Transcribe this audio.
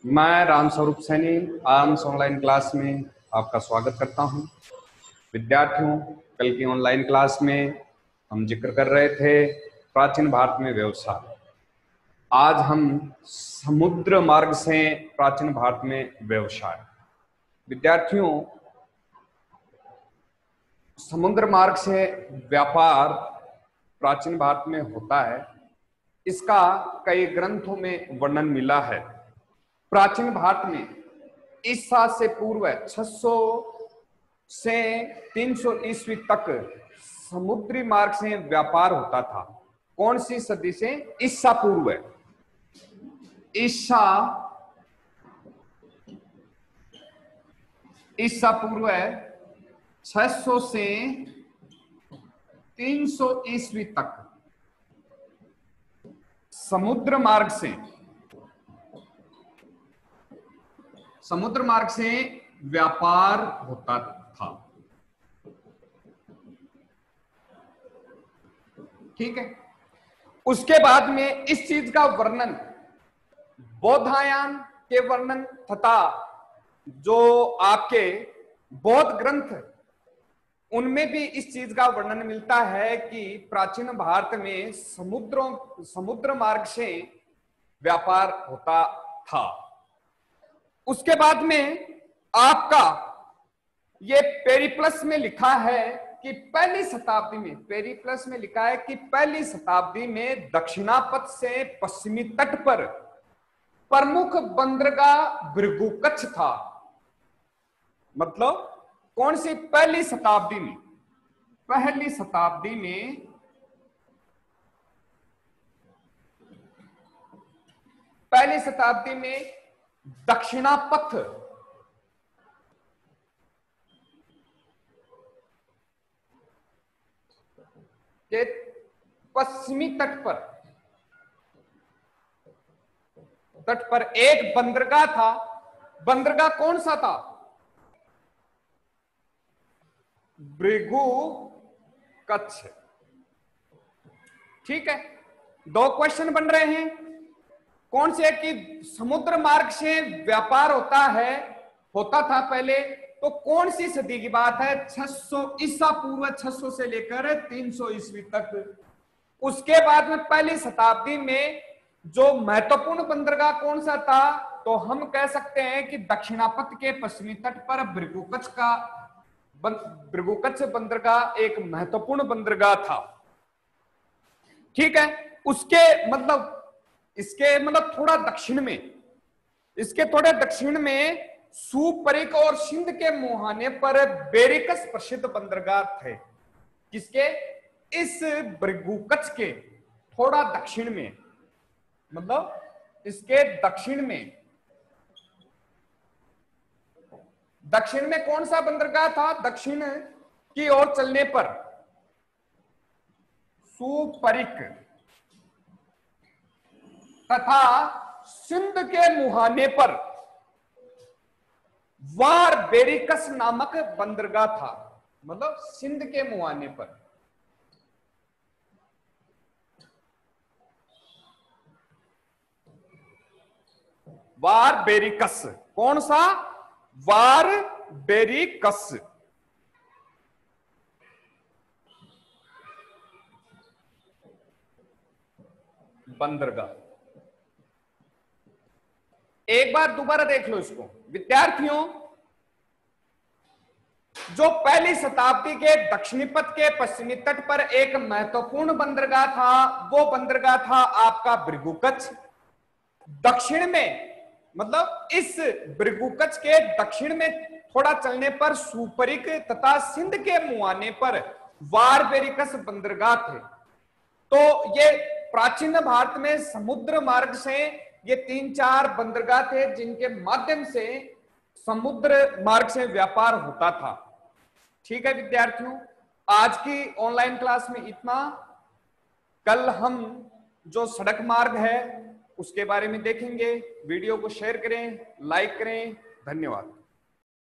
मैं Ram Swaroop Saini arms online class में आपका स्वागत करता हूं। विद्यार्थियों, कल की ऑनलाइन क्लास में हम जिक्र कर रहे थे प्राचीन भारत में व्यवसाय। आज हम समुद्र मार्ग से प्राचीन भारत में व्यवसाय। विद्यार्थियों, समुद्र मार्ग से व्यापार प्राचीन भारत में होता है। इसका कई ग्रंथों में वर्णन मिला है। प्राचीन भारत में ईसा से पूर्व 600 से 300 ईस्वी तक समुद्री मार्ग से व्यापार होता था। कौन सी सदी से? ईसा पूर्व। ईसा पूर्व 600 से 300 ईस्वी तक समुद्र मार्ग से व्यापार होता था। ठीक है। उसके बाद में इस चीज का वर्णन बौद्धायन के वर्णन तथा जो आपके बौद्ध ग्रंथ, उनमें भी इस चीज का वर्णन मिलता है कि प्राचीन भारत में समुद्र मार्ग से व्यापार होता था। उसके बाद में आपका ये पेरिप्लस में लिखा है कि पहली शताब्दी में दक्षिणापथ से पश्चिमी तट पर प्रमुख बंदरगाह भृगुकच्छ था। मतलब कौन सी? पहली शताब्दी में दक्षिणापथ के पश्चिमी तट पर एक बंदरगाह था। बंदरगाह कौन सा था? भृगुकच्छ। ठीक है। दो क्वेश्चन बन रहे हैं। कौन से? कि समुद्र मार्ग से व्यापार होता था पहले, तो कौन सी सदी की बात है? 600 ईसा पूर्व 600 से लेकर 300 ईस्वी तक। उसके बाद में पहली शताब्दी में जो महत्वपूर्ण बंदरगाह कौन सा था? तो हम कह सकते हैं कि दक्षिणापथ के पश्चिमी तट पर भृगुकच्छ बंदरगाह एक महत्वपूर्ण बंदरगाह था। ठीक है। इसके थोड़ा दक्षिण में सुपरिक और सिंध के मुहाने पर बेरिकस प्रसिद्ध बंदरगाह थे। किसके? इस भृगुकच्छ के थोड़ा दक्षिण में, इसके दक्षिण में कौन सा बंदरगाह था? दक्षिण की ओर चलने पर सुपरिक तथा सिंध के मुहाने पर वार बेरिकस नामक बंदरगाह था। सिंध के मुहाने पर। वार बेरिकस। कौन सा? वार बेरिकस बंदरगाह। एक बार दोबारा देख लो इसको। विद्यार्थियों, जो पहली शताब्दी के दक्षिणी पथ के पश्चिमी तट पर एक महत्वपूर्ण बंदरगाह था, वो बंदरगाह था आपका भृगुकच्छ। दक्षिण में, इस भृगुकच्छ के दक्षिण में थोड़ा चलने पर सुपरिक तथा सिंध के मुहाने पर वार बेरिकस बंदरगाह थे। तो ये प्राचीन भारत में समुद्र मार्ग से ये 3-4 बंदरगाह थे जिनके माध्यम से समुद्र मार्ग से व्यापार होता था। ठीक है विद्यार्थियों, आज की ऑनलाइन क्लास में इतना। कल हम जो सड़क मार्ग है उसके बारे में देखेंगे। वीडियो को शेयर करें, लाइक करें। धन्यवाद।